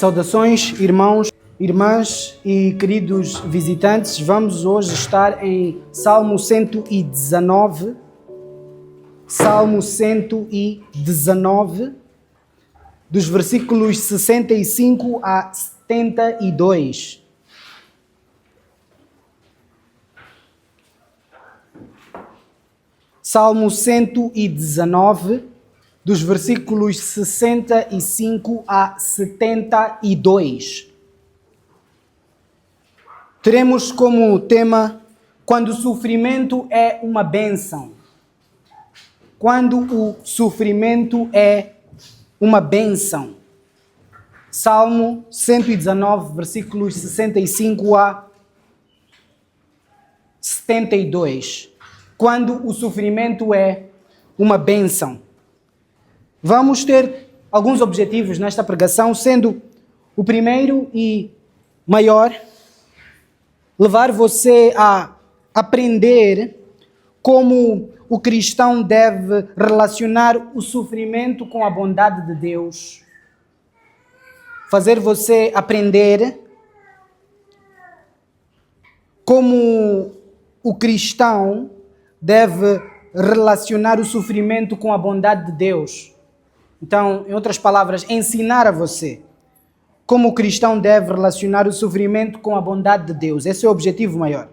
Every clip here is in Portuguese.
Saudações, irmãos, irmãs e queridos visitantes. Vamos hoje estar em Salmo 119. Salmo 119, dos versículos 65 a 72. Salmo 119, dos versículos 65 a 72. Teremos como tema: quando o sofrimento é uma bênção. Quando o sofrimento é uma bênção. Salmo 119, versículos 65 a 72. Quando o sofrimento é uma bênção. Vamos ter alguns objetivos nesta pregação, sendo o primeiro e maior, levar você a aprender como o cristão deve relacionar o sofrimento com a bondade de Deus. Fazer você aprender como o cristão deve relacionar o sofrimento com a bondade de Deus. Então, em outras palavras, ensinar a você como o cristão deve relacionar o sofrimento com a bondade de Deus. Esse é o objetivo maior.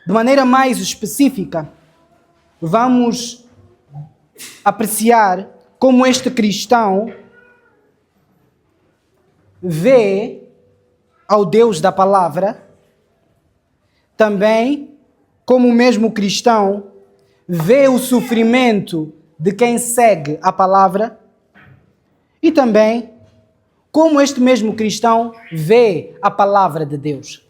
De maneira mais específica, vamos apreciar como este cristão vê ao Deus da palavra, também como o mesmo cristão vê o sofrimento de quem segue a palavra e também como este mesmo cristão vê a palavra de Deus.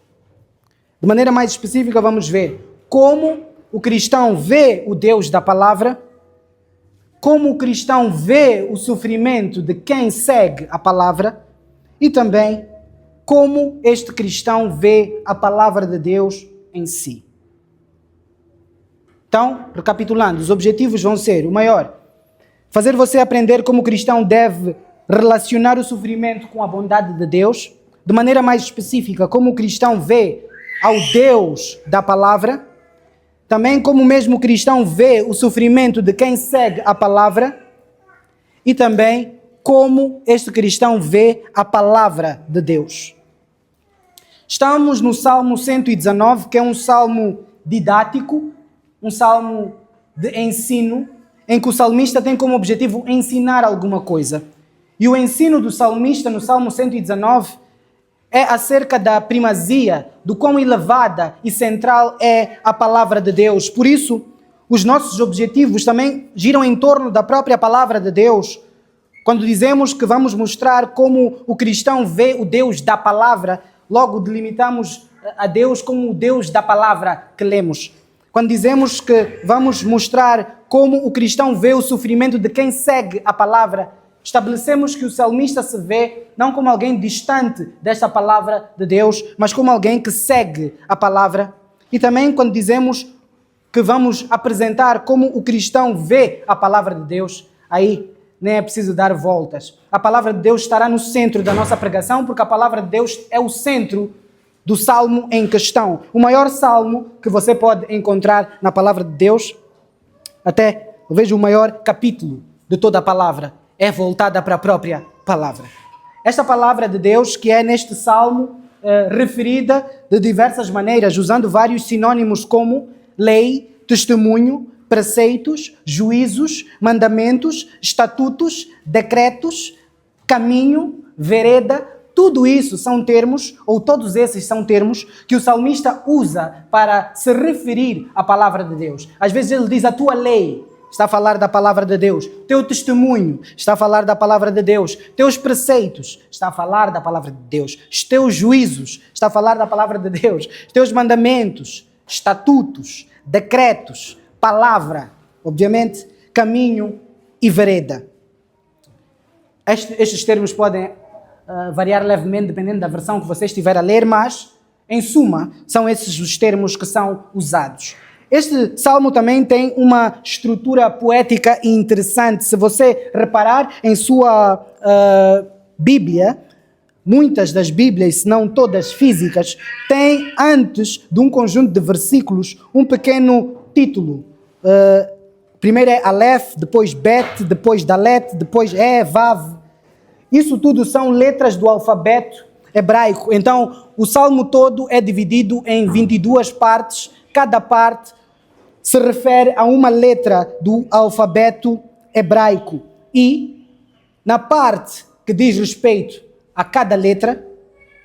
De maneira mais específica, vamos ver como o cristão vê o Deus da palavra, como o cristão vê o sofrimento de quem segue a palavra e também como este cristão vê a palavra de Deus em si. Então, recapitulando, os objetivos vão ser: o maior, fazer você aprender como o cristão deve relacionar o sofrimento com a bondade de Deus. De maneira mais específica, como o cristão vê ao Deus da palavra. Também como o mesmo cristão vê o sofrimento de quem segue a palavra. E também como este cristão vê a palavra de Deus. Estamos no Salmo 119, que é um salmo didático, um salmo de ensino, em que o salmista tem como objetivo ensinar alguma coisa. E o ensino do salmista no Salmo 119 é acerca da primazia, do quão elevada e central é a palavra de Deus. Por isso, os nossos objetivos também giram em torno da própria palavra de Deus. Quando dizemos que vamos mostrar como o cristão vê o Deus da palavra, logo delimitamos a Deus como o Deus da palavra que lemos. Quando dizemos que vamos mostrar como o cristão vê o sofrimento de quem segue a palavra, estabelecemos que o salmista se vê não como alguém distante desta palavra de Deus, mas como alguém que segue a palavra. E também quando dizemos que vamos apresentar como o cristão vê a palavra de Deus, aí nem é preciso dar voltas. A palavra de Deus estará no centro da nossa pregação, porque a palavra de Deus é o centro do salmo em questão. O maior salmo que você pode encontrar na palavra de Deus, até eu vejo o maior capítulo de toda a palavra, é voltada para a própria palavra. Esta palavra de Deus, que é neste salmo referida de diversas maneiras, usando vários sinônimos como lei, testemunho, preceitos, juízos, mandamentos, estatutos, decretos, caminho, vereda. Tudo isso são termos, ou todos esses são termos, que o salmista usa para se referir à palavra de Deus. Às vezes ele diz: a tua lei, está a falar da palavra de Deus. Teu testemunho, está a falar da palavra de Deus. Teus preceitos, está a falar da palavra de Deus. Os teus juízos, está a falar da palavra de Deus. Os teus mandamentos, estatutos, decretos, palavra, obviamente, caminho e vereda. Estes termos podem variar levemente dependendo da versão que você estiver a ler, mas, em suma, são esses os termos que são usados. Este salmo também tem uma estrutura poética interessante. Se você reparar em sua Bíblia, muitas das Bíblias, se não todas físicas, têm antes de um conjunto de versículos um pequeno título. Primeiro é Aleph, depois Bet, depois Dalet, depois Vav. Isso tudo são letras do alfabeto hebraico. Então, o salmo todo é dividido em 22 partes. Cada parte se refere a uma letra do alfabeto hebraico. E, na parte que diz respeito a cada letra,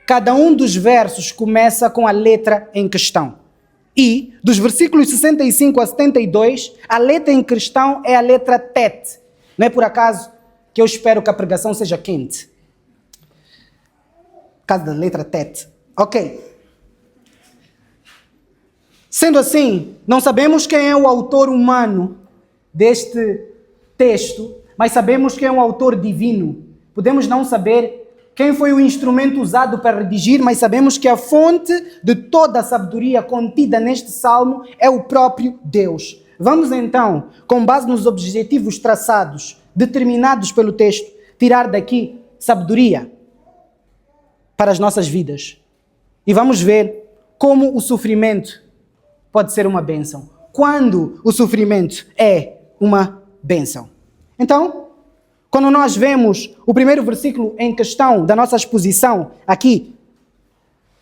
cada um dos versos começa com a letra em questão. E, dos versículos 65 a 72, a letra em questão é a letra Tet. Não é por acaso que eu espero que a pregação seja quente. Por causa da letra Tet. Ok. Sendo assim, não sabemos quem é o autor humano deste texto, mas sabemos quem é o autor divino. Podemos não saber quem foi o instrumento usado para redigir, mas sabemos que a fonte de toda a sabedoria contida neste salmo é o próprio Deus. Vamos então, com base nos objetivos traçados, determinados pelo texto, tirar daqui sabedoria para as nossas vidas. E vamos ver como o sofrimento pode ser uma bênção. Quando o sofrimento é uma bênção. Então, quando nós vemos o primeiro versículo em questão da nossa exposição aqui,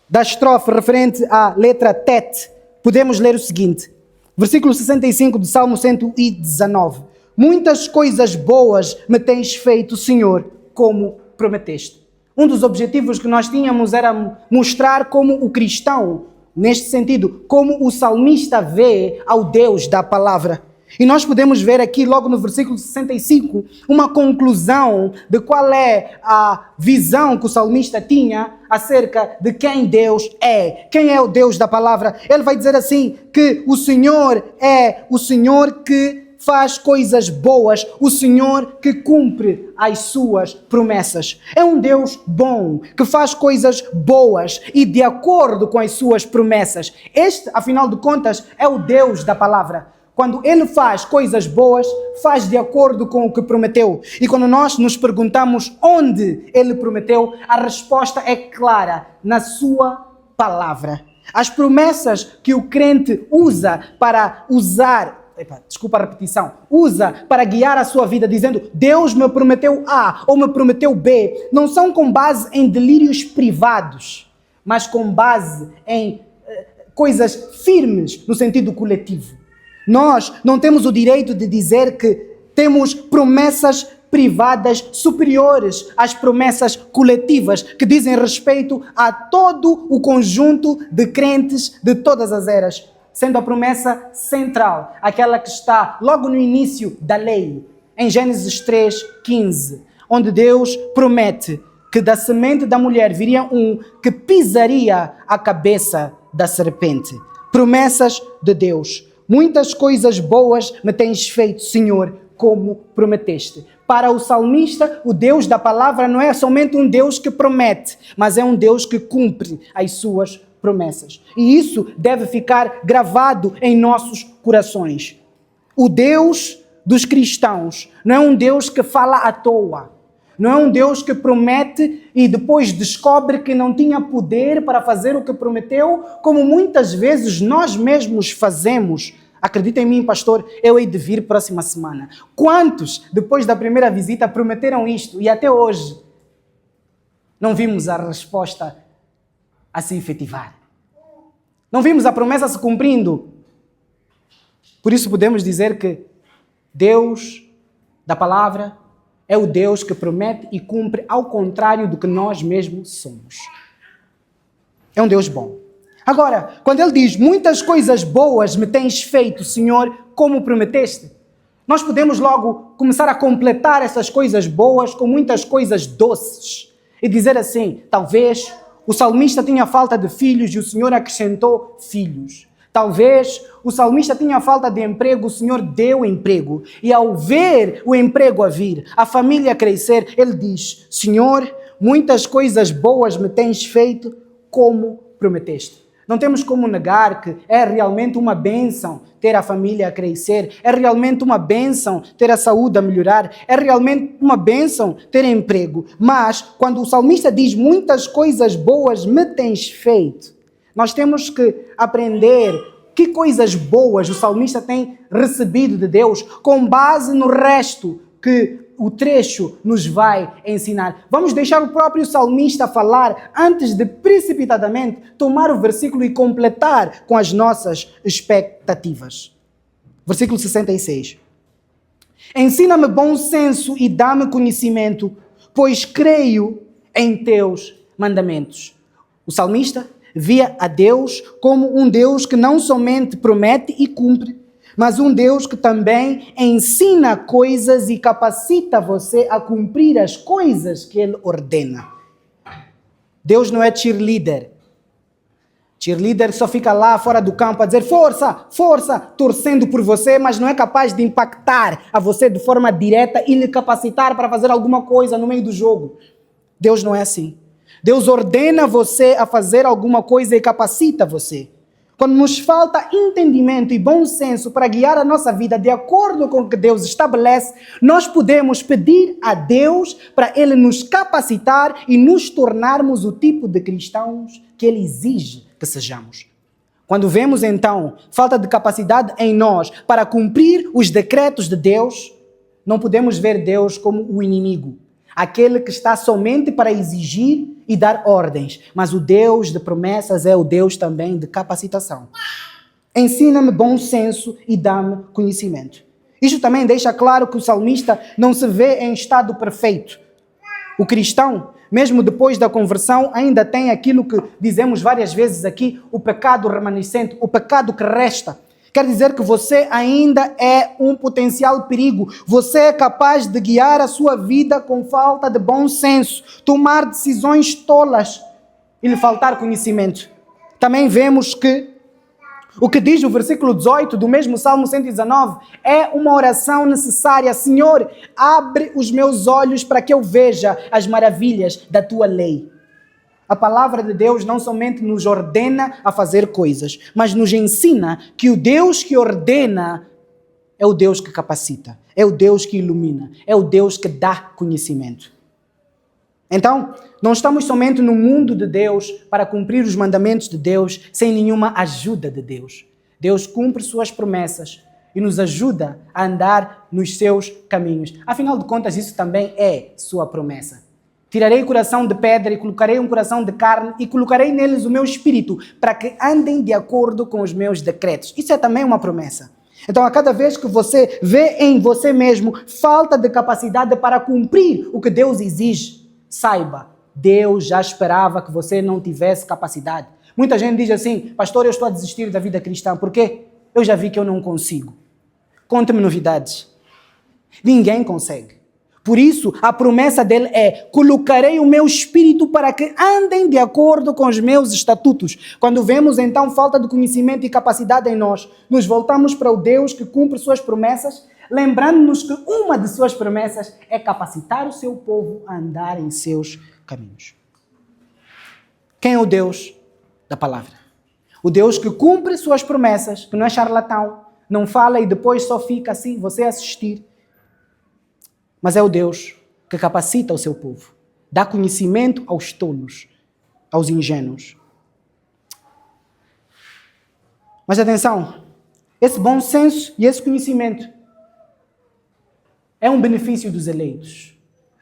da estrofe referente à letra Tet, podemos ler o seguinte, versículo 65 do Salmo 119. Muitas coisas boas me tens feito, Senhor, como prometeste. Um dos objetivos que nós tínhamos era mostrar como o cristão, neste sentido, como o salmista vê ao Deus da palavra. E nós podemos ver aqui, logo no versículo 65, uma conclusão de qual é a visão que o salmista tinha acerca de quem Deus é. Quem é o Deus da palavra? Ele vai dizer assim, que o Senhor é o Senhor que faz coisas boas, o Senhor que cumpre as suas promessas. É um Deus bom, que faz coisas boas e de acordo com as suas promessas. Este, afinal de contas, é o Deus da palavra. Quando Ele faz coisas boas, faz de acordo com o que prometeu. E quando nós nos perguntamos onde Ele prometeu, a resposta é clara, na sua palavra. As promessas que o crente usa usa para guiar a sua vida, dizendo Deus me prometeu A ou me prometeu B, não são com base em delírios privados, mas com base em coisas firmes no sentido coletivo. Nós não temos o direito de dizer que temos promessas privadas superiores às promessas coletivas que dizem respeito a todo o conjunto de crentes de todas as eras, sendo a promessa central, aquela que está logo no início da lei, em Gênesis 3:15, onde Deus promete que da semente da mulher viria um que pisaria a cabeça da serpente. Promessas de Deus. Muitas coisas boas me tens feito, Senhor, como prometeste. Para o salmista, o Deus da palavra não é somente um Deus que promete, mas é um Deus que cumpre as suas promessas. E isso deve ficar gravado em nossos corações. O Deus dos cristãos não é um Deus que fala à toa. Não é um Deus que promete e depois descobre que não tinha poder para fazer o que prometeu, como muitas vezes nós mesmos fazemos. Acredita em mim, pastor, eu hei de vir próxima semana. Quantos, depois da primeira visita, prometeram isto e até hoje não vimos a resposta a se efetivar? Não vimos a promessa se cumprindo? Por isso podemos dizer que Deus da palavra é o Deus que promete e cumpre ao contrário do que nós mesmos somos. É um Deus bom. Agora, quando Ele diz, muitas coisas boas me tens feito, Senhor, como prometeste, nós podemos logo começar a completar essas coisas boas com muitas coisas doces. E dizer assim, talvez o salmista tinha falta de filhos e o Senhor acrescentou filhos. Talvez o salmista tinha falta de emprego, o Senhor deu emprego. E ao ver o emprego a vir, a família crescer, ele diz, Senhor, muitas coisas boas me tens feito como prometeste. Não temos como negar que é realmente uma bênção ter a família a crescer, é realmente uma bênção ter a saúde a melhorar, é realmente uma bênção ter emprego. Mas, quando o salmista diz muitas coisas boas me tens feito, nós temos que aprender que coisas boas o salmista tem recebido de Deus com base no resto que o trecho nos vai ensinar. Vamos deixar o próprio salmista falar antes de precipitadamente tomar o versículo e completar com as nossas expectativas. Versículo 66. Ensina-me bom senso e dá-me conhecimento, pois creio em teus mandamentos. O salmista via a Deus como um Deus que não somente promete e cumpre, mas um Deus que também ensina coisas e capacita você a cumprir as coisas que Ele ordena. Deus não é cheerleader. Cheerleader só fica lá fora do campo a dizer força, força, torcendo por você, mas não é capaz de impactar a você de forma direta e lhe capacitar para fazer alguma coisa no meio do jogo. Deus não é assim. Deus ordena você a fazer alguma coisa e capacita você. Quando nos falta entendimento e bom senso para guiar a nossa vida de acordo com o que Deus estabelece, nós podemos pedir a Deus para Ele nos capacitar e nos tornarmos o tipo de cristãos que Ele exige que sejamos. Quando vemos então falta de capacidade em nós para cumprir os decretos de Deus, não podemos ver Deus como o inimigo, aquele que está somente para exigir e dar ordens, mas o Deus de promessas é o Deus também de capacitação. Ensina-me bom senso e dá-me conhecimento. Isto também deixa claro que o salmista não se vê em estado perfeito. O cristão, mesmo depois da conversão, ainda tem aquilo que dizemos várias vezes aqui, o pecado remanescente, o pecado que resta. Quer dizer que você ainda é um potencial perigo. Você é capaz de guiar a sua vida com falta de bom senso, tomar decisões tolas e lhe faltar conhecimento. Também vemos que o que diz o versículo 18 do mesmo Salmo 119 é uma oração necessária. Senhor, abre os meus olhos para que eu veja as maravilhas da tua lei. A palavra de Deus não somente nos ordena a fazer coisas, mas nos ensina que o Deus que ordena é o Deus que capacita, é o Deus que ilumina, é o Deus que dá conhecimento. Então, não estamos somente no mundo de Deus para cumprir os mandamentos de Deus sem nenhuma ajuda de Deus. Deus cumpre suas promessas e nos ajuda a andar nos seus caminhos. Afinal de contas, isso também é sua promessa. Tirarei o coração de pedra e colocarei um coração de carne e colocarei neles o meu espírito para que andem de acordo com os meus decretos. Isso é também uma promessa. Então, a cada vez que você vê em você mesmo falta de capacidade para cumprir o que Deus exige, saiba, Deus já esperava que você não tivesse capacidade. Muita gente diz assim, pastor, eu estou a desistir da vida cristã. Por quê? Eu já vi que eu não consigo. Conte-me novidades. Ninguém consegue. Por isso, a promessa dele é, colocarei o meu espírito para que andem de acordo com os meus estatutos. Quando vemos então falta de conhecimento e capacidade em nós, nos voltamos para o Deus que cumpre suas promessas, lembrando-nos que uma de suas promessas é capacitar o seu povo a andar em seus caminhos. Quem é o Deus da palavra? O Deus que cumpre suas promessas, que não é charlatão, não fala e depois só fica assim, você assistir. Mas é o Deus que capacita o seu povo, dá conhecimento aos tolos, aos ingênuos. Mas atenção, esse bom senso e esse conhecimento é um benefício dos eleitos,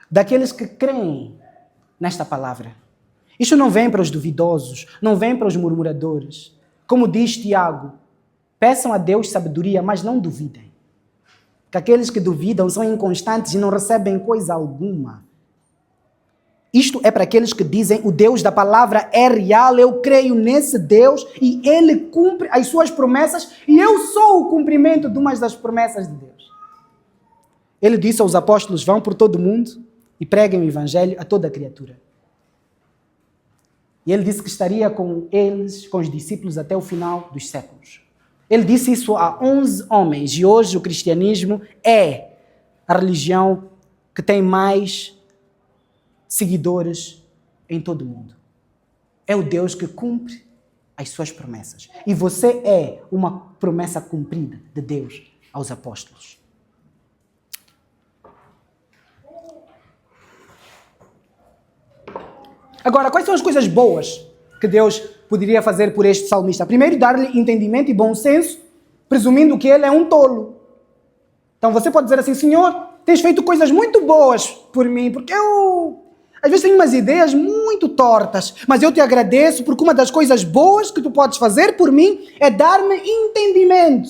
daqueles que creem nesta palavra. Isto não vem para os duvidosos, não vem para os murmuradores. Como diz Tiago, peçam a Deus sabedoria, mas não duvidem. Que aqueles que duvidam são inconstantes e não recebem coisa alguma. Isto é para aqueles que dizem, o Deus da palavra é real, eu creio nesse Deus e Ele cumpre as suas promessas e eu sou o cumprimento de uma das promessas de Deus. Ele disse aos apóstolos, vão por todo o mundo e preguem o evangelho a toda a criatura. E ele disse que estaria com eles, com os discípulos até o final dos séculos. Ele disse isso a 11 homens e hoje o cristianismo é a religião que tem mais seguidores em todo o mundo. É o Deus que cumpre as suas promessas. E você é uma promessa cumprida de Deus aos apóstolos. Agora, quais são as coisas boas que Deus poderia fazer por este salmista? Primeiro, dar-lhe entendimento e bom senso, presumindo que ele é um tolo. Então você pode dizer assim: Senhor, tens feito coisas muito boas por mim, porque eu às vezes tenho umas ideias muito tortas, mas eu te agradeço porque uma das coisas boas que tu podes fazer por mim é dar-me entendimento.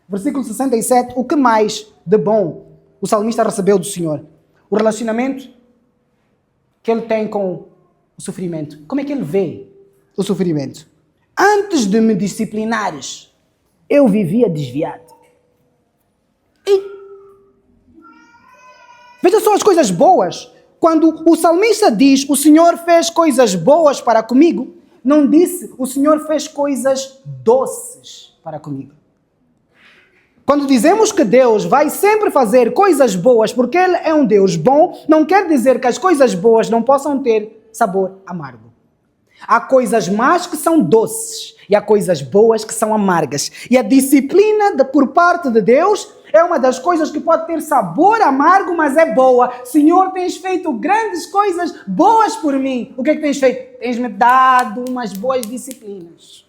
Versículo 67, o que mais de bom o salmista recebeu do Senhor? O relacionamento que ele tem com o sofrimento. Como é que ele vê o sofrimento? Antes de me disciplinares, eu vivia desviado. Veja só as coisas boas. Quando o salmista diz, o Senhor fez coisas boas para comigo, não disse, o Senhor fez coisas doces para comigo. Quando dizemos que Deus vai sempre fazer coisas boas porque Ele é um Deus bom, não quer dizer que as coisas boas não possam ter sabor amargo. Há coisas más que são doces e há coisas boas que são amargas. E a disciplina por parte de Deus é uma das coisas que pode ter sabor amargo, mas é boa. Senhor, tens feito grandes coisas boas por mim. O que é que tens feito? Tens-me dado umas boas disciplinas.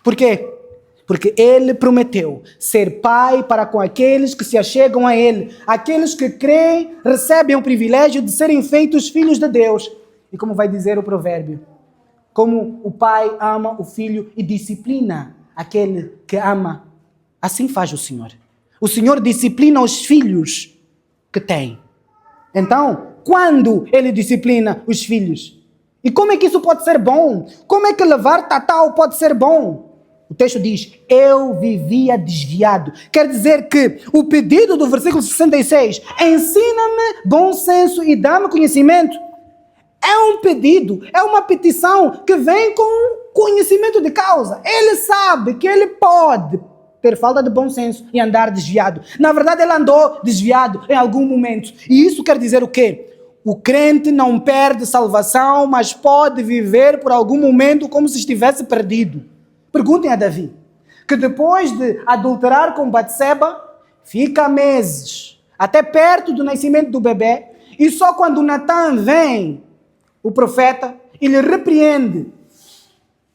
Por quê? Porque Ele prometeu ser Pai para com aqueles que se achegam a Ele. Aqueles que creem recebem o privilégio de serem feitos filhos de Deus. E como vai dizer o provérbio, como o pai ama o filho e disciplina aquele que ama, assim faz o Senhor. O Senhor disciplina os filhos que tem. Então, quando Ele disciplina os filhos? E como é que isso pode ser bom? Como é que levar Tatal pode ser bom? O texto diz, eu vivia desviado. Quer dizer que o pedido do versículo 66, ensina-me bom senso e dá-me conhecimento, é um pedido, é uma petição que vem com conhecimento de causa. Ele sabe que ele pode ter falta de bom senso e andar desviado. Na verdade, ele andou desviado em algum momento. E isso quer dizer o quê? O crente não perde salvação, mas pode viver por algum momento como se estivesse perdido. Perguntem a Davi, que depois de adulterar com Batseba, fica meses, até perto do nascimento do bebê, e só quando Natan vem, o profeta, ele repreende,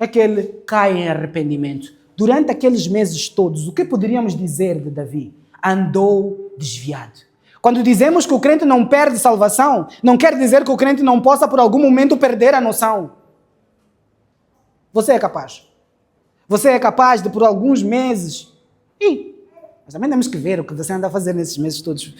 é que ele cai em arrependimento. Durante aqueles meses todos, o que poderíamos dizer de Davi? Andou desviado. Quando dizemos que o crente não perde salvação, não quer dizer que o crente não possa por algum momento perder a noção. Você é capaz. Você é capaz de por alguns meses, mas também temos que ver o que você anda a fazer nesses meses todos.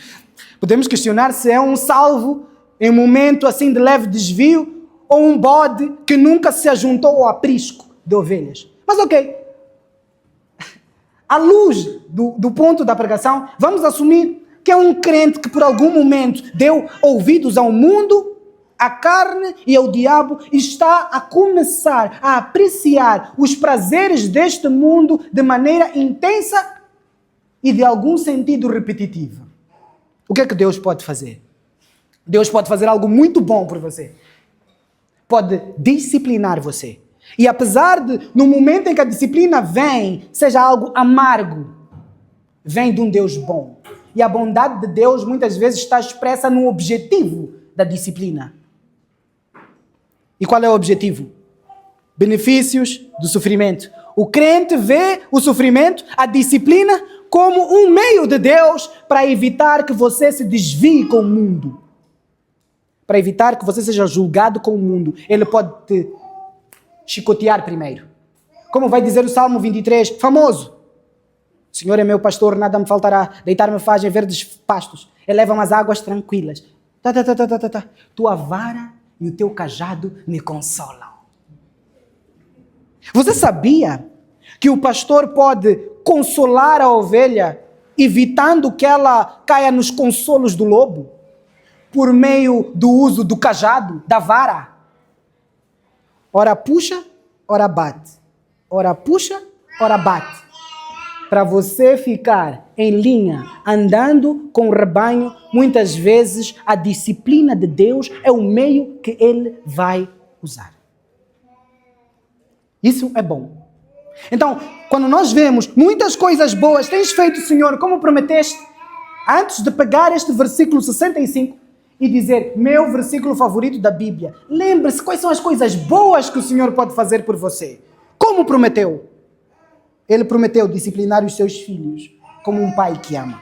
Podemos questionar se é um salvo em um momento assim de leve desvio, ou um bode que nunca se ajuntou ao aprisco de ovelhas. Mas ok, à luz do ponto da pregação, vamos assumir que é um crente que por algum momento deu ouvidos ao mundo, à carne e ao diabo, e está a começar a apreciar os prazeres deste mundo de maneira intensa e de algum sentido repetitivo. O que é que Deus pode fazer? Deus pode fazer algo muito bom por você. Pode disciplinar você. E apesar de, no momento em que a disciplina vem, seja algo amargo, vem de um Deus bom. E a bondade de Deus muitas vezes está expressa no objetivo da disciplina. E qual é o objetivo? Benefícios do sofrimento. O crente vê o sofrimento, a disciplina, como um meio de Deus para evitar que você se desvie com o mundo. Para evitar que você seja julgado com o mundo. Ele pode te chicotear primeiro. Como vai dizer o Salmo 23, famoso. O Senhor é meu pastor, nada me faltará. Deitar-me faz em verdes pastos. Eleva-me às águas tranquilas. Tua vara e o teu cajado me consolam. Você sabia que o pastor pode consolar a ovelha, evitando que ela caia nos consolos do lobo? Por meio do uso do cajado, da vara. Ora puxa, ora bate. Ora puxa, ora bate. Para você ficar em linha, andando com o rebanho, muitas vezes a disciplina de Deus é o meio que Ele vai usar. Isso é bom. Então, quando nós vemos muitas coisas boas tens feito, Senhor, como prometeste, antes de pegar este versículo 65 e dizer, meu versículo favorito da Bíblia, lembre-se quais são as coisas boas que o Senhor pode fazer por você. Como prometeu? Ele prometeu disciplinar os seus filhos como um pai que ama.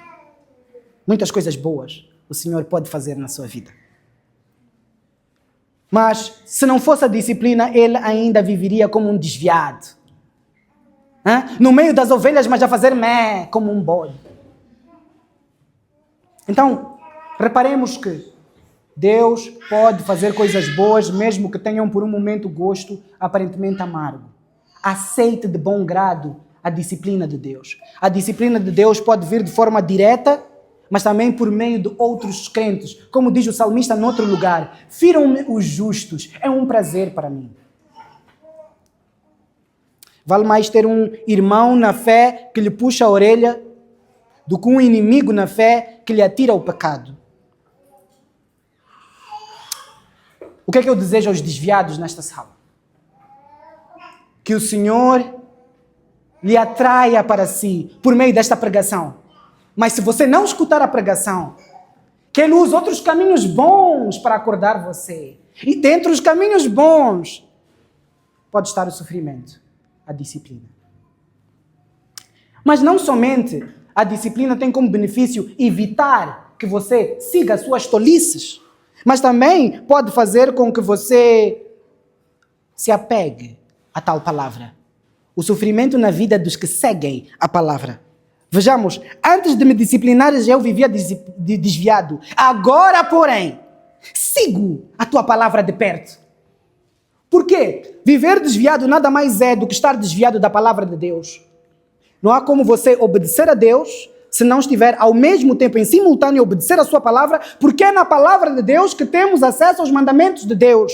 Muitas coisas boas o Senhor pode fazer na sua vida. Mas, se não fosse a disciplina, ele ainda viveria como um desviado. No meio das ovelhas, mas a fazer mé, como um bode. Então, reparemos que Deus pode fazer coisas boas, mesmo que tenham por um momento gosto aparentemente amargo. Aceite de bom grado a disciplina de Deus. A disciplina de Deus pode vir de forma direta, mas também por meio de outros crentes. Como diz o salmista em outro lugar, firam-me os justos, é um prazer para mim. Vale mais ter um irmão na fé que lhe puxa a orelha do que um inimigo na fé que lhe atira o pecado. O que é que eu desejo aos desviados nesta sala? Que o Senhor lhe atraia para si por meio desta pregação. Mas se você não escutar a pregação, que Ele use outros caminhos bons para acordar você. E dentre os caminhos bons pode estar o sofrimento, a disciplina. Mas não somente a disciplina tem como benefício evitar que você siga as suas tolices, mas também pode fazer com que você se apegue a tal palavra. O sofrimento na vida dos que seguem a palavra. Vejamos, antes de me disciplinares eu vivia desviado. Agora, porém, sigo a tua palavra de perto. Por quê? Viver desviado nada mais é do que estar desviado da palavra de Deus. Não há como você obedecer a Deus se não estiver ao mesmo tempo em simultâneo obedecer a sua palavra, porque é na palavra de Deus que temos acesso aos mandamentos de Deus.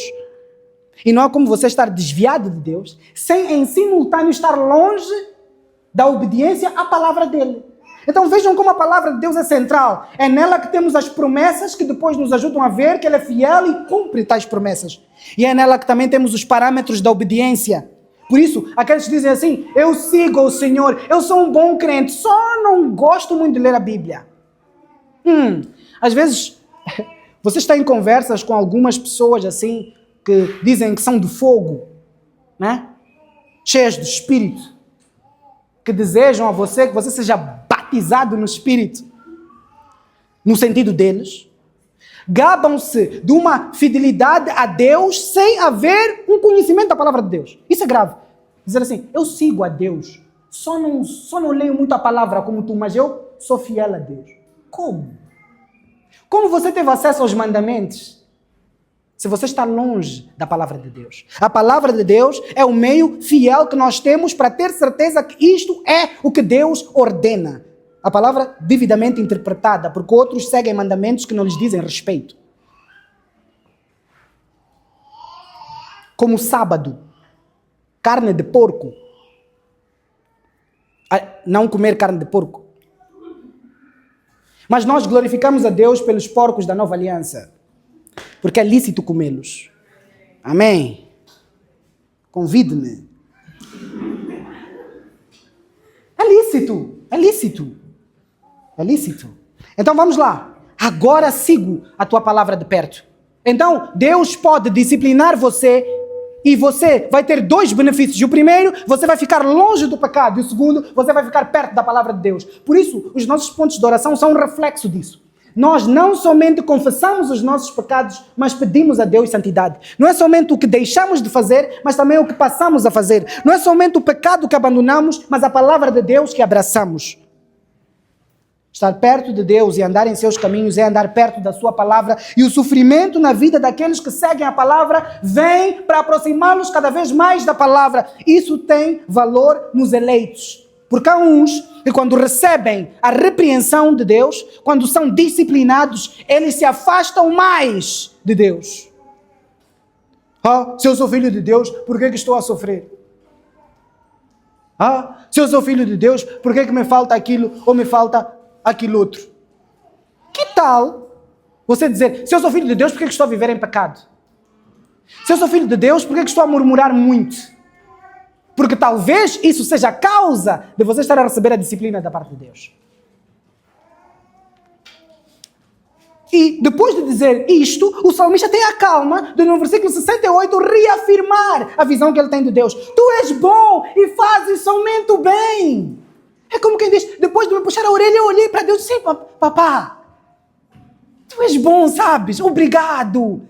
E não há como você estar desviado de Deus sem em simultâneo estar longe da obediência à palavra dele. Então vejam como a palavra de Deus é central. É nela que temos as promessas que depois nos ajudam a ver que ele é fiel e cumpre tais promessas. E é nela que também temos os parâmetros da obediência. Por isso, aqueles que dizem assim, eu sigo o Senhor, eu sou um bom crente, só não gosto muito de ler a Bíblia. Às vezes, você está em conversas com algumas pessoas assim, que dizem que são de fogo, né? Cheias do Espírito, que desejam a você que você seja batizado no Espírito, no sentido deles, gabam-se de uma fidelidade a Deus sem haver um conhecimento da palavra de Deus. Isso é grave. Dizer assim, eu sigo a Deus, só não leio muito a palavra como tu, mas eu sou fiel a Deus. Como? Como você teve acesso aos mandamentos se você está longe da palavra de Deus? A palavra de Deus é o meio fiel que nós temos para ter certeza que isto é o que Deus ordena. A palavra devidamente interpretada, porque outros seguem mandamentos que não lhes dizem respeito. Como sábado, carne de porco. Não comer carne de porco. Mas nós glorificamos a Deus pelos porcos da nova aliança, porque é lícito comê-los. Amém? Convide-me. É lícito, é lícito. É lícito. Então vamos lá. Agora sigo a tua palavra de perto. Então Deus pode disciplinar você e você vai ter dois benefícios. O primeiro, você vai ficar longe do pecado. E o segundo, você vai ficar perto da palavra de Deus. Por isso, os nossos pontos de oração são um reflexo disso. Nós não somente confessamos os nossos pecados, mas pedimos a Deus santidade. Não é somente o que deixamos de fazer, mas também o que passamos a fazer. Não é somente o pecado que abandonamos, mas a palavra de Deus que abraçamos. Estar perto de Deus e andar em seus caminhos é andar perto da sua palavra, e o sofrimento na vida daqueles que seguem a palavra vem para aproximá-los cada vez mais da palavra. Isso tem valor nos eleitos, porque há uns que quando recebem a repreensão de Deus, quando são disciplinados, eles se afastam mais de Deus. Se eu sou filho de Deus, por que estou a sofrer? Se eu sou filho de Deus, por que me falta aquilo ou me falta aquilo outro? Que tal você dizer, se eu sou filho de Deus, por que estou a viver em pecado? Se eu sou filho de Deus, por que estou a murmurar muito? Porque talvez isso seja a causa de você estar a receber a disciplina da parte de Deus. E depois de dizer isto, o salmista tem a calma de no versículo 68 reafirmar a visão que ele tem de Deus. Tu és bom e fazes somente o bem. É como quem diz, depois de me puxar a orelha, eu olhei para Deus e disse, papá, tu és bom, sabes? Obrigado.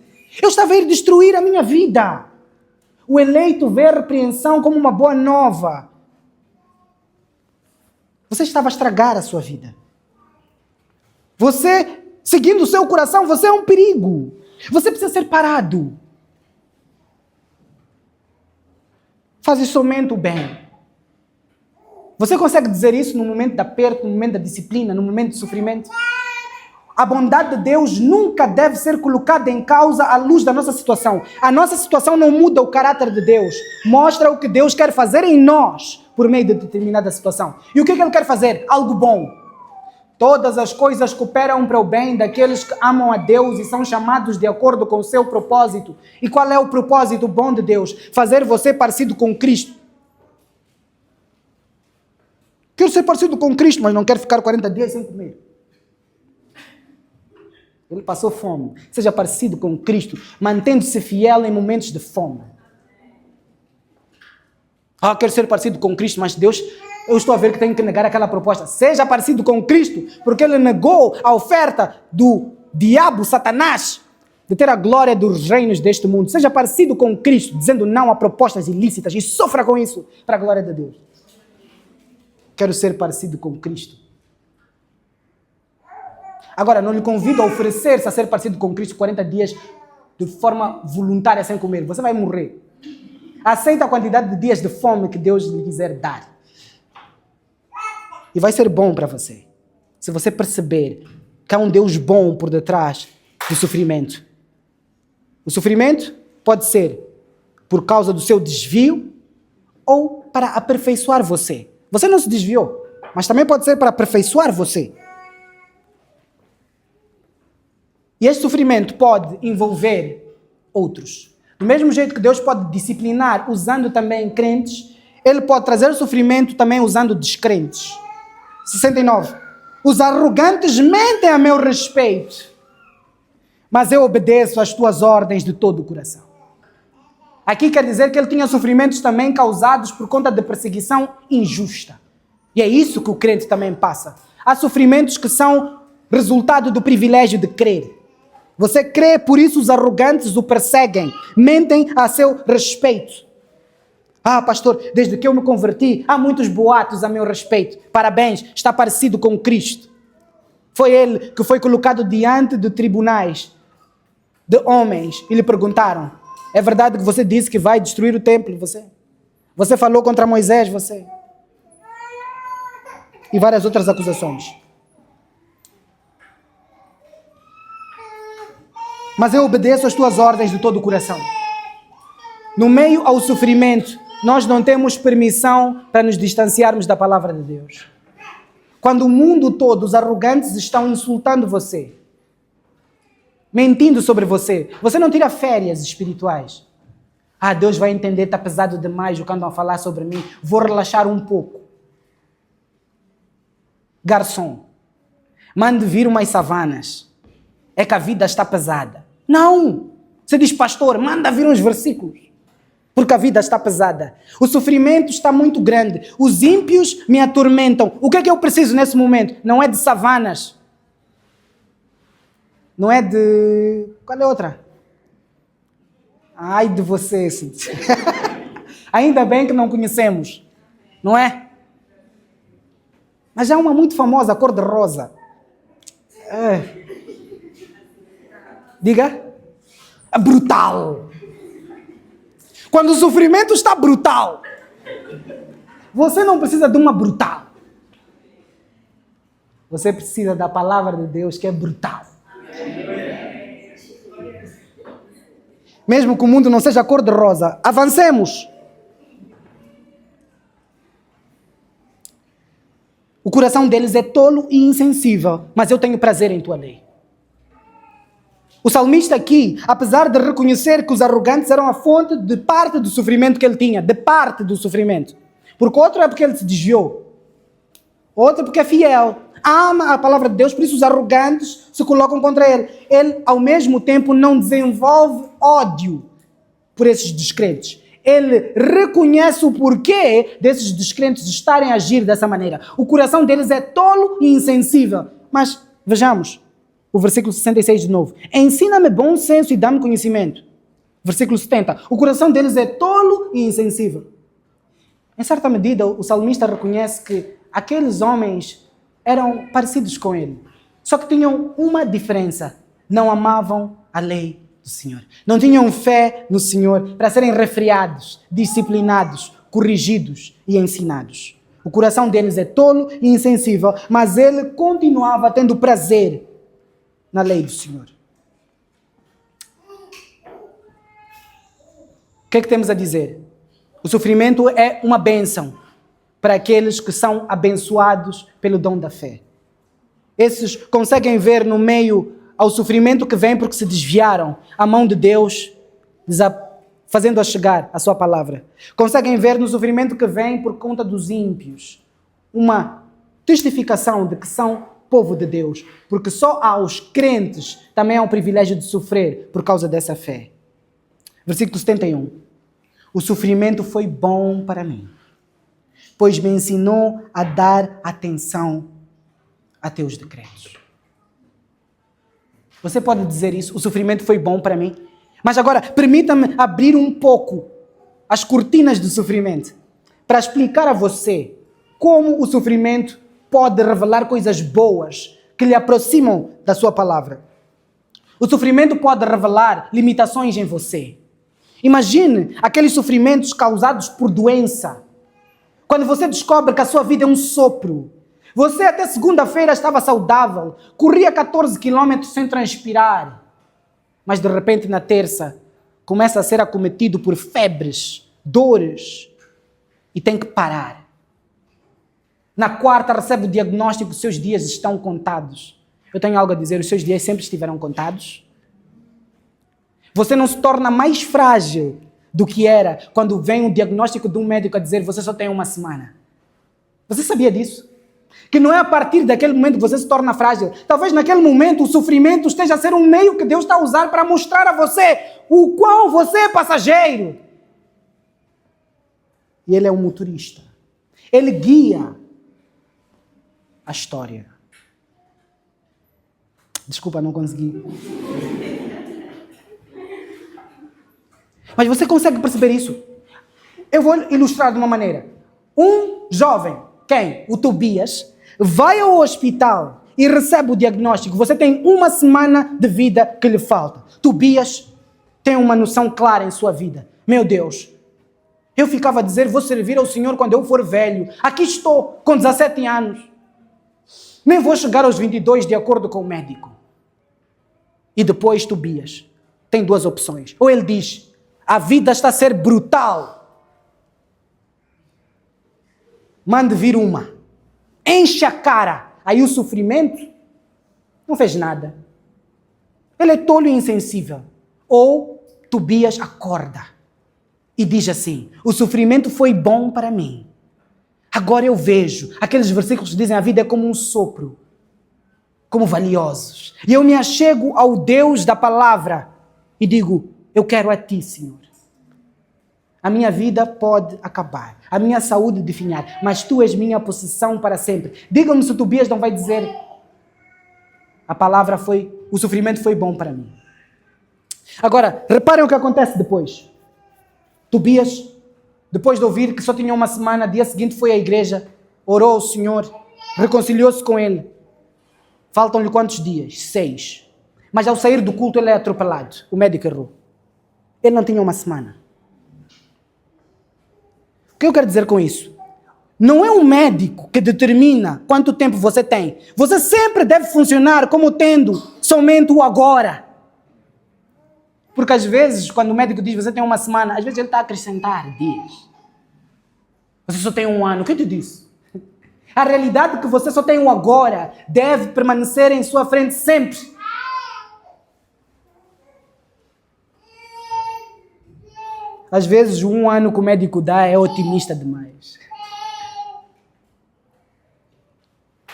Eu estava a ir destruir a minha vida. O eleito vê a repreensão como uma boa nova. Você estava a estragar a sua vida. Você, seguindo o seu coração, você é um perigo. Você precisa ser parado. Fazes somente o bem. Você consegue dizer isso no momento de aperto, no momento da disciplina, no momento de sofrimento? A bondade de Deus nunca deve ser colocada em causa à luz da nossa situação. A nossa situação não muda o caráter de Deus. Mostra o que Deus quer fazer em nós por meio de determinada situação. E o que Ele quer fazer? Algo bom. Todas as coisas cooperam para o bem daqueles que amam a Deus e são chamados de acordo com o seu propósito. E qual é o propósito bom de Deus? Fazer você parecido com Cristo. Quero ser parecido com Cristo, mas não quero ficar 40 dias sem comer. Ele passou fome. Seja parecido com Cristo, mantendo-se fiel em momentos de fome. Quero ser parecido com Cristo, mas Deus, eu estou a ver que tenho que negar aquela proposta. Seja parecido com Cristo, porque Ele negou a oferta do diabo, Satanás, de ter a glória dos reinos deste mundo. Seja parecido com Cristo, dizendo não a propostas ilícitas e sofra com isso para a glória de Deus. Quero ser parecido com Cristo. Agora, não lhe convido a oferecer-se a ser parecido com Cristo 40 dias de forma voluntária sem comer. Você vai morrer. Aceita a quantidade de dias de fome que Deus lhe quiser dar. E vai ser bom para você. Se você perceber que há um Deus bom por detrás do sofrimento. O sofrimento pode ser por causa do seu desvio ou para aperfeiçoar você. Você não se desviou, mas também pode ser para aperfeiçoar você. E esse sofrimento pode envolver outros. Do mesmo jeito que Deus pode disciplinar usando também crentes, Ele pode trazer sofrimento também usando descrentes. 69. Os arrogantes mentem a meu respeito, mas eu obedeço às tuas ordens de todo o coração. Aqui quer dizer que ele tinha sofrimentos também causados por conta de perseguição injusta. E é isso que o crente também passa. Há sofrimentos que são resultado do privilégio de crer. Você crê, por isso os arrogantes o perseguem, mentem a seu respeito. Pastor, desde que eu me converti, há muitos boatos a meu respeito. Parabéns, está parecido com Cristo. Foi ele que foi colocado diante de tribunais de homens e lhe perguntaram: é verdade que você disse que vai destruir o templo? Você falou contra Moisés, você. E várias outras acusações. Mas eu obedeço às tuas ordens de todo o coração. No meio ao sofrimento, nós não temos permissão para nos distanciarmos da palavra de Deus. Quando o mundo todo, os arrogantes estão insultando você, mentindo sobre você, você não tira férias espirituais. Deus vai entender, está pesado demais o que andam a falar sobre mim, vou relaxar um pouco. Garçom, mande vir umas savanas. É que a vida está pesada. Não! Você diz, pastor, manda vir uns versículos. Porque a vida está pesada. O sofrimento está muito grande. Os ímpios me atormentam. O que é que eu preciso nesse momento? Não é de savanas. Não é de... Qual é a outra? Ai de vocês. Ainda bem que não conhecemos. Não é? Mas há uma muito famosa, cor de rosa. Diga. Brutal. Quando o sofrimento está brutal, você não precisa de uma brutal. Você precisa da palavra de Deus que é brutal. Mesmo que o mundo não seja cor de rosa, avancemos. O coração deles é tolo e insensível, mas eu tenho prazer em tua lei. O salmista aqui, apesar de reconhecer que os arrogantes eram a fonte de parte do sofrimento que ele tinha, de parte do sofrimento. Porque outro é porque ele se desviou. Outro porque é fiel. Ama a palavra de Deus, por isso os arrogantes se colocam contra ele. Ele, ao mesmo tempo, não desenvolve ódio por esses descrentes. Ele reconhece o porquê desses descrentes estarem a agir dessa maneira. O coração deles é tolo e insensível. Mas, vejamos, o versículo 66 de novo. Ensina-me bom senso e dá-me conhecimento. Versículo 70. O coração deles é tolo e insensível. Em certa medida, o salmista reconhece que aqueles homens eram parecidos com ele. Só que tinham uma diferença. Não amavam a lei do Senhor. Não tinham fé no Senhor para serem refreados, disciplinados, corrigidos e ensinados. O coração deles é tolo e insensível, mas ele continuava tendo prazer na lei do Senhor. O que é que temos a dizer? O sofrimento é uma bênção para aqueles que são abençoados pelo dom da fé. Esses conseguem ver no meio ao sofrimento que vem porque se desviaram a mão de Deus, fazendo-a chegar a sua palavra. Conseguem ver no sofrimento que vem por conta dos ímpios uma testificação de que são povo de Deus, porque só aos crentes também há o privilégio de sofrer por causa dessa fé. Versículo 71. O sofrimento foi bom para mim, pois me ensinou a dar atenção a teus decretos. Você pode dizer isso, o sofrimento foi bom para mim. Mas agora, permita-me abrir um pouco as cortinas do sofrimento para explicar a você como o sofrimento pode revelar coisas boas que lhe aproximam da sua palavra. O sofrimento pode revelar limitações em você. Imagine aqueles sofrimentos causados por doença. Quando você descobre que a sua vida é um sopro. Você até segunda-feira estava saudável, corria 14 quilômetros sem transpirar. Mas de repente na terça começa a ser acometido por febres, dores e tem que parar. Na quarta recebe o diagnóstico que os seus dias estão contados. Eu tenho algo a dizer, os seus dias sempre estiveram contados. Você não se torna mais frágil do que era quando vem o diagnóstico de um médico a dizer você só tem uma semana. Você sabia disso? Que não é a partir daquele momento que você se torna frágil. Talvez naquele momento o sofrimento esteja a ser um meio que Deus está a usar para mostrar a você o quão você é passageiro. E Ele é um motorista. Ele guia a história. Desculpa, não consegui. Mas você consegue perceber isso? Eu vou ilustrar de uma maneira. Um jovem, quem? O Tobias, vai ao hospital e recebe o diagnóstico. Você tem uma semana de vida que lhe falta. Tobias tem uma noção clara em sua vida. Meu Deus, eu ficava a dizer, vou servir ao Senhor quando eu for velho. Aqui estou, com 17 anos. Nem vou chegar aos 22 de acordo com o médico. E depois Tobias tem duas opções. Ou ele diz, a vida está a ser brutal. Mande vir uma. Enche a cara. Aí o sofrimento não fez nada. Ele é tolo e insensível. Ou Tobias acorda e diz assim, o sofrimento foi bom para mim. Agora eu vejo. Aqueles versículos que dizem a vida é como um sopro. Como valiosos. E eu me achego ao Deus da palavra e digo, eu quero a ti, Senhor. A minha vida pode acabar. A minha saúde definhar. Mas tu és minha possessão para sempre. Diga-me se Tobias não vai dizer a palavra foi, o sofrimento foi bom para mim. Agora, reparem o que acontece depois. Tobias, depois de ouvir que só tinha uma semana, dia seguinte foi à igreja, orou ao Senhor, reconciliou-se com ele. Faltam-lhe quantos dias? 6. Mas ao sair do culto ele é atropelado. O médico errou. Ele não tinha uma semana. O que eu quero dizer com isso? Não é um médico que determina quanto tempo você tem. Você sempre deve funcionar como tendo somente o agora. Porque às vezes, quando o médico diz você tem uma semana, às vezes ele está a acrescentar dias. Você só tem um ano. O que eu te disse? A realidade é que você só tem um agora deve permanecer em sua frente sempre. às vezes 1 ano que o médico dá é otimista demais.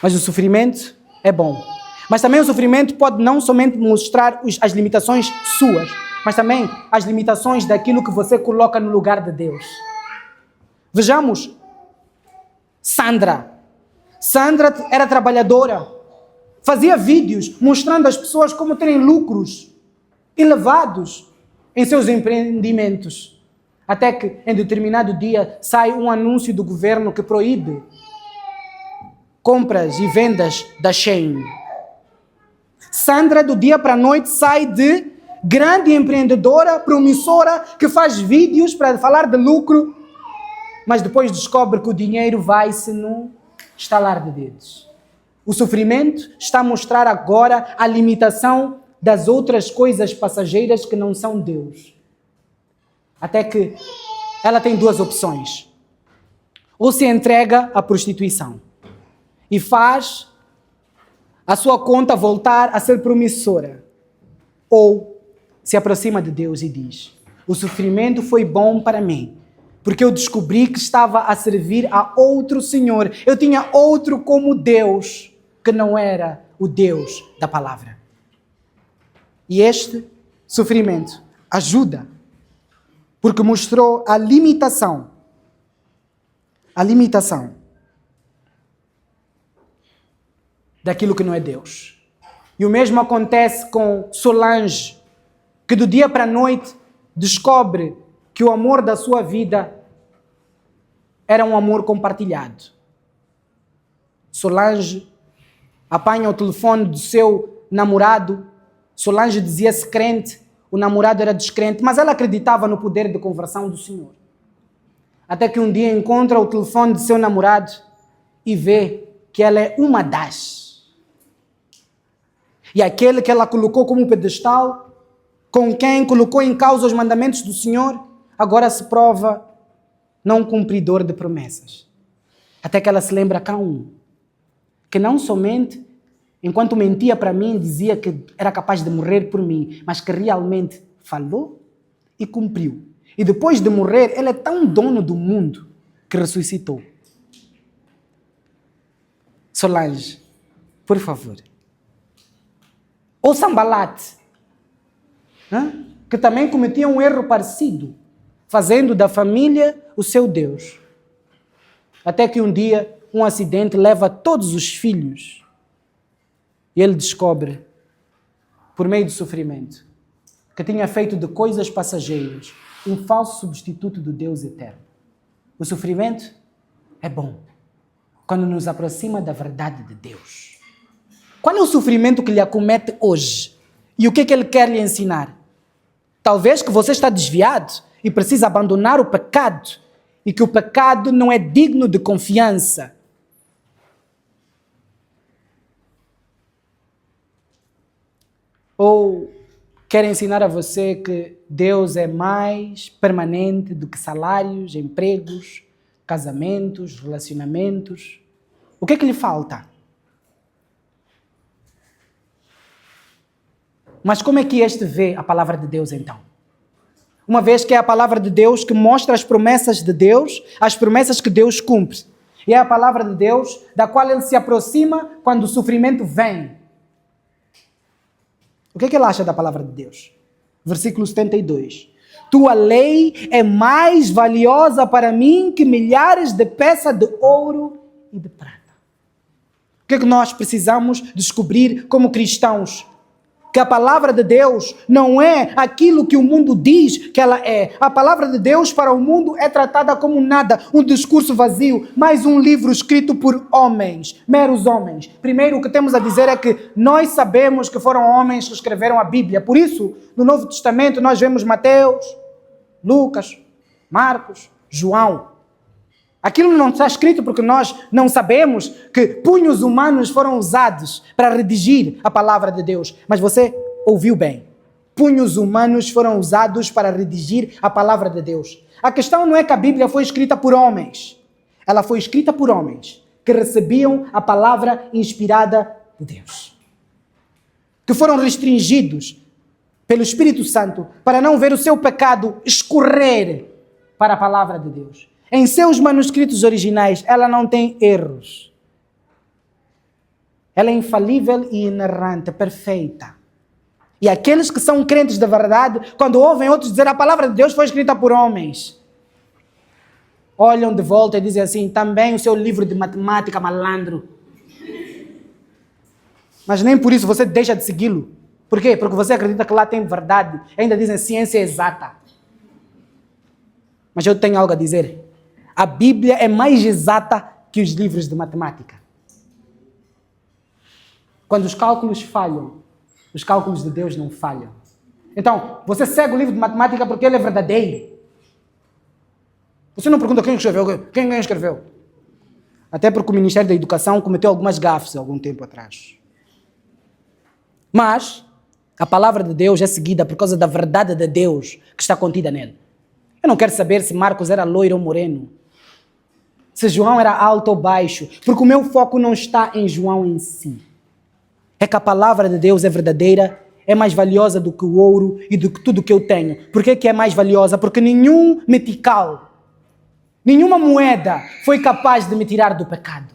Mas o sofrimento é bom. Mas também o sofrimento pode não somente mostrar as limitações suas, mas também as limitações daquilo que você coloca no lugar de Deus. Vejamos, Sandra era trabalhadora, fazia vídeos mostrando às pessoas como terem lucros elevados em seus empreendimentos. Até que, em determinado dia, sai um anúncio do governo que proíbe compras e vendas da Shein. Sandra, do dia para a noite, sai de grande empreendedora, promissora, que faz vídeos para falar de lucro, mas depois descobre que o dinheiro vai-se num estalar de dedos. O sofrimento está a mostrar agora a limitação das outras coisas passageiras que não são Deus. Até que ela tem 2 opções. Ou se entrega à prostituição e faz a sua conta voltar a ser promissora. Ou se aproxima de Deus e diz: o sofrimento foi bom para mim, porque eu descobri que estava a servir a outro Senhor. Eu tinha outro como Deus, que não era o Deus da palavra. E este sofrimento ajuda, porque mostrou a limitação daquilo que não é Deus. E o mesmo acontece com Solange, que do dia para a noite descobre que o amor da sua vida era um amor compartilhado. Solange apanha o telefone do seu namorado. Solange dizia-se crente, o namorado era descrente, mas ela acreditava no poder de conversão do Senhor. Até que um dia encontra o telefone de seu namorado e vê que ela é uma das. E aquele que ela colocou como pedestal, com quem colocou em causa os mandamentos do Senhor, agora se prova não cumpridor de promessas. Até que ela se lembra cá que não somente, enquanto mentia para mim, dizia que era capaz de morrer por mim, mas que realmente falou e cumpriu. E depois de morrer, ele é tão dono do mundo que ressuscitou. Solange, por favor. Ou Sambalate, que também cometia um erro parecido, fazendo da família o seu Deus. Até que um dia, um acidente leva todos os filhos e ele descobre, por meio do sofrimento, que tinha feito de coisas passageiras um falso substituto do Deus eterno. O sofrimento é bom quando nos aproxima da verdade de Deus. Qual é o sofrimento que lhe acomete hoje? E o que é que ele quer lhe ensinar? Talvez que você está desviado e precisa abandonar o pecado e que o pecado não é digno de confiança. Ou quer ensinar a você que Deus é mais permanente do que salários, empregos, casamentos, relacionamentos. O que é que lhe falta? Mas como é que este vê a palavra de Deus então? Uma vez que é a palavra de Deus que mostra as promessas de Deus, as promessas que Deus cumpre. E é a palavra de Deus da qual ele se aproxima quando o sofrimento vem. O que é que ele acha da palavra de Deus? Versículo 72. Tua lei é mais valiosa para mim que milhares de peças de ouro e de prata. O que é que nós precisamos descobrir como cristãos? Que a palavra de Deus não é aquilo que o mundo diz que ela é. A palavra de Deus para o mundo é tratada como nada, um discurso vazio, mais um livro escrito por homens, meros homens. Primeiro, o que temos a dizer é que nós sabemos que foram homens que escreveram a Bíblia. Por isso, no Novo Testamento, nós vemos Mateus, Lucas, Marcos, João. Aquilo não está escrito porque nós não sabemos que punhos humanos foram usados para redigir a palavra de Deus. Mas você ouviu bem. Punhos humanos foram usados para redigir a palavra de Deus. A questão não é que a Bíblia foi escrita por homens. Ela foi escrita por homens que recebiam a palavra inspirada de Deus. Que foram restringidos pelo Espírito Santo para não ver o seu pecado escorrer para a palavra de Deus. Em seus manuscritos originais, ela não tem erros. Ela é infalível e inerrante, perfeita. E aqueles que são crentes de verdade, quando ouvem outros dizer a palavra de Deus foi escrita por homens, olham de volta e dizem assim, também o seu livro de matemática, malandro. Mas nem por isso você deixa de segui-lo. Por quê? Porque você acredita que lá tem verdade. Ainda dizem ciência exata. Mas eu tenho algo a dizer. A Bíblia é mais exata que os livros de matemática. Quando os cálculos falham, os cálculos de Deus não falham. Então, você segue o livro de matemática porque ele é verdadeiro. Você não pergunta quem escreveu. Quem escreveu? Até porque o Ministério da Educação cometeu algumas gafes há algum tempo atrás. Mas a palavra de Deus é seguida por causa da verdade de Deus que está contida nele. Eu não quero saber se Marcos era loiro ou moreno, se João era alto ou baixo, porque o meu foco não está em João em si. É que a palavra de Deus é verdadeira, é mais valiosa do que o ouro e do que tudo que eu tenho. Por que é mais valiosa? Porque nenhum metical, nenhuma moeda foi capaz de me tirar do pecado.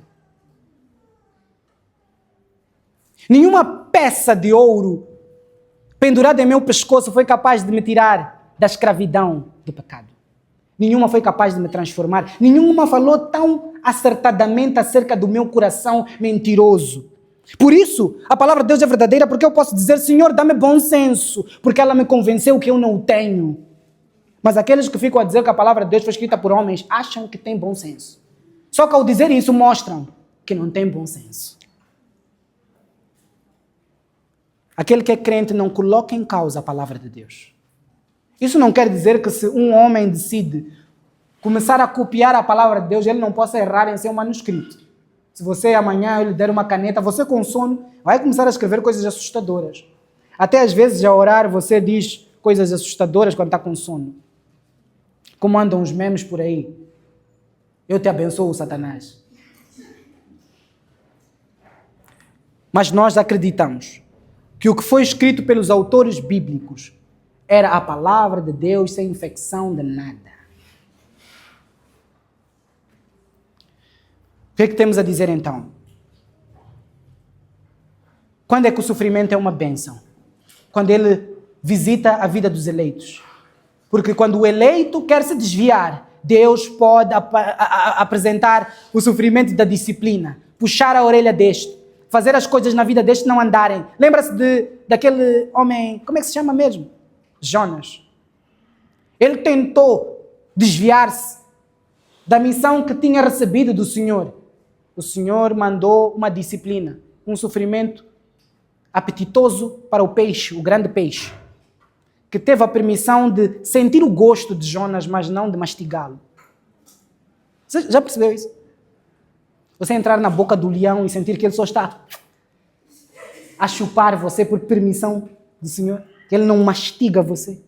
Nenhuma peça de ouro pendurada em meu pescoço foi capaz de me tirar da escravidão do pecado. Nenhuma foi capaz de me transformar. Nenhuma falou tão acertadamente acerca do meu coração mentiroso. Por isso, a palavra de Deus é verdadeira, porque eu posso dizer, Senhor, dá-me bom senso, porque ela me convenceu que eu não tenho. Mas aqueles que ficam a dizer que a palavra de Deus foi escrita por homens, acham que tem bom senso. Só que ao dizer isso, mostram que não tem bom senso. Aquele que é crente não coloca em causa a palavra de Deus. Isso não quer dizer que se um homem decide começar a copiar a palavra de Deus, ele não possa errar em seu manuscrito. Se você amanhã lhe der uma caneta, você com sono vai começar a escrever coisas assustadoras. Até às vezes, a orar, você diz coisas assustadoras quando está com sono. Como andam os memes por aí. Eu te abençoo, Satanás. Mas nós acreditamos que o que foi escrito pelos autores bíblicos era a palavra de Deus sem infecção de nada. O que é que temos a dizer então? Quando é que o sofrimento é uma bênção? Quando ele visita a vida dos eleitos. Porque quando o eleito quer se desviar, Deus pode apresentar o sofrimento da disciplina, puxar a orelha deste, fazer as coisas na vida deste não andarem. Lembra-se daquele homem, como é que se chama mesmo? Jonas. Ele tentou desviar-se da missão que tinha recebido do Senhor. O Senhor mandou uma disciplina, um sofrimento apetitoso para o peixe, o grande peixe, que teve a permissão de sentir o gosto de Jonas, mas não de mastigá-lo. Você já percebeu isso? Você entrar na boca do leão e sentir que ele só está a chupar você por permissão do Senhor, que ele não mastiga você,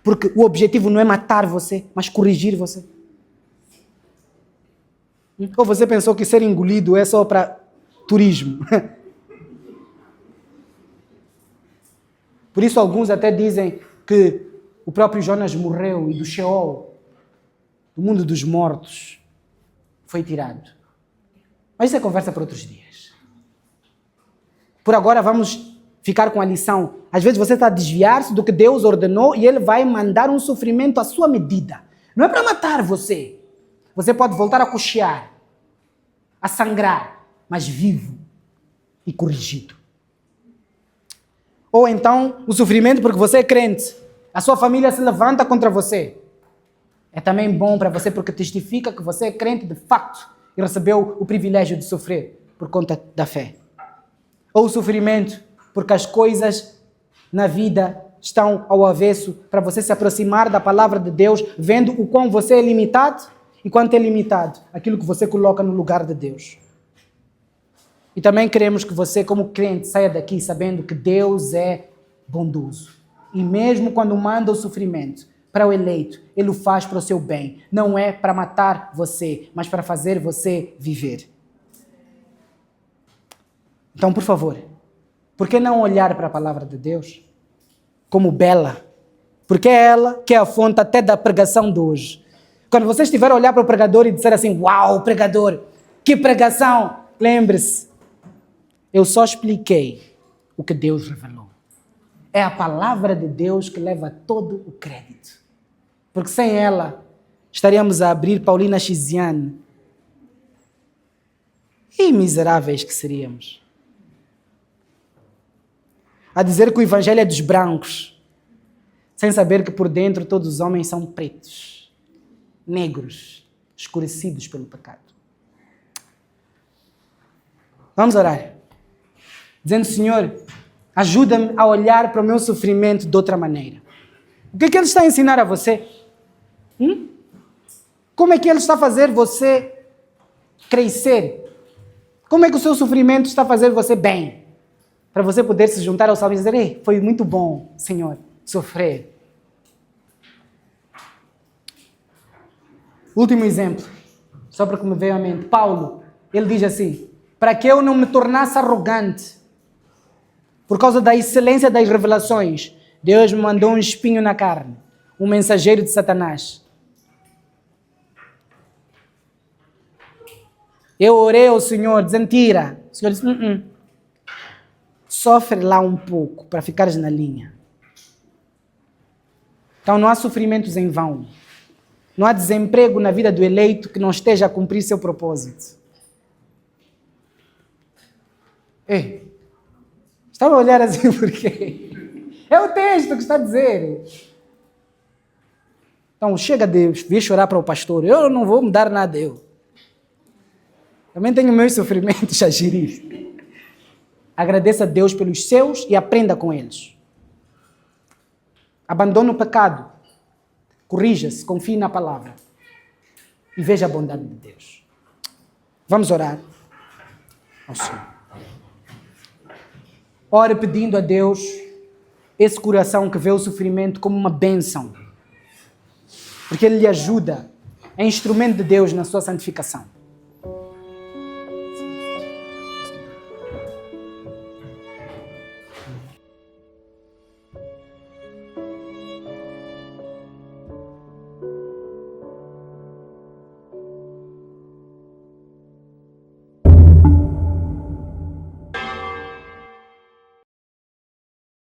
porque o objetivo não é matar você, mas corrigir você. Ou você pensou que ser engolido é só para turismo? Por isso alguns até dizem que o próprio Jonas morreu e do Sheol, do mundo dos mortos, foi tirado. Mas isso é conversa para outros dias. Por agora vamos ficar com a lição. Às vezes você está a desviar-se do que Deus ordenou e Ele vai mandar um sofrimento à sua medida. Não é para matar você. Você pode voltar a cochear, a sangrar, mas vivo e corrigido. Ou então o sofrimento porque você é crente. A sua família se levanta contra você. É também bom para você porque testifica que você é crente de facto e recebeu o privilégio de sofrer por conta da fé. Ou o sofrimento porque as coisas na vida estão ao avesso para você se aproximar da palavra de Deus, vendo o quão você é limitado e quanto é limitado aquilo que você coloca no lugar de Deus. E também queremos que você, como crente, saia daqui sabendo que Deus é bondoso. E mesmo quando manda o sofrimento para o eleito, Ele o faz para o seu bem. Não é para matar você, mas para fazer você viver. Então, por favor, por que não olhar para a palavra de Deus como bela, porque é ela que é a fonte até da pregação de hoje. Quando você estiver a olhar para o pregador e disser assim, uau, pregador, que pregação! Lembre-se, eu só expliquei o que Deus revelou. É a palavra de Deus que leva todo o crédito. Porque sem ela, estaríamos a abrir Paulina Chiziane. E miseráveis que seríamos. A dizer que o evangelho é dos brancos, sem saber que por dentro todos os homens são pretos, negros, escurecidos pelo pecado. Vamos orar. Dizendo, Senhor, ajuda-me a olhar para o meu sofrimento de outra maneira. O que é que Ele está a ensinar a você? Como é que Ele está a fazer você crescer? Como é que o seu sofrimento está a fazer você bem? Para você poder se juntar ao salmista e dizer, ei, foi muito bom, Senhor, sofrer. Último exemplo, só para que me veio à mente. Paulo, ele diz assim, para que eu não me tornasse arrogante, por causa da excelência das revelações, Deus me mandou um espinho na carne, um mensageiro de Satanás. Eu orei ao Senhor, dizendo, tira. O Senhor disse, sofre lá um pouco, para ficares na linha. Então não há sofrimentos em vão. Não há desemprego na vida do eleito que não esteja a cumprir seu propósito. Ei, estava a olhar assim porque é o texto que está a dizer. Então chega de vir chorar para o pastor. Eu não vou mudar nada, eu. Também tenho meus sofrimentos a gerir. Agradeça a Deus pelos seus e aprenda com eles. Abandone o pecado. Corrija-se, confie na palavra. E veja a bondade de Deus. Vamos orar ao Senhor. Ore pedindo a Deus esse coração que vê o sofrimento como uma bênção. Porque Ele lhe ajuda. É instrumento de Deus na sua santificação.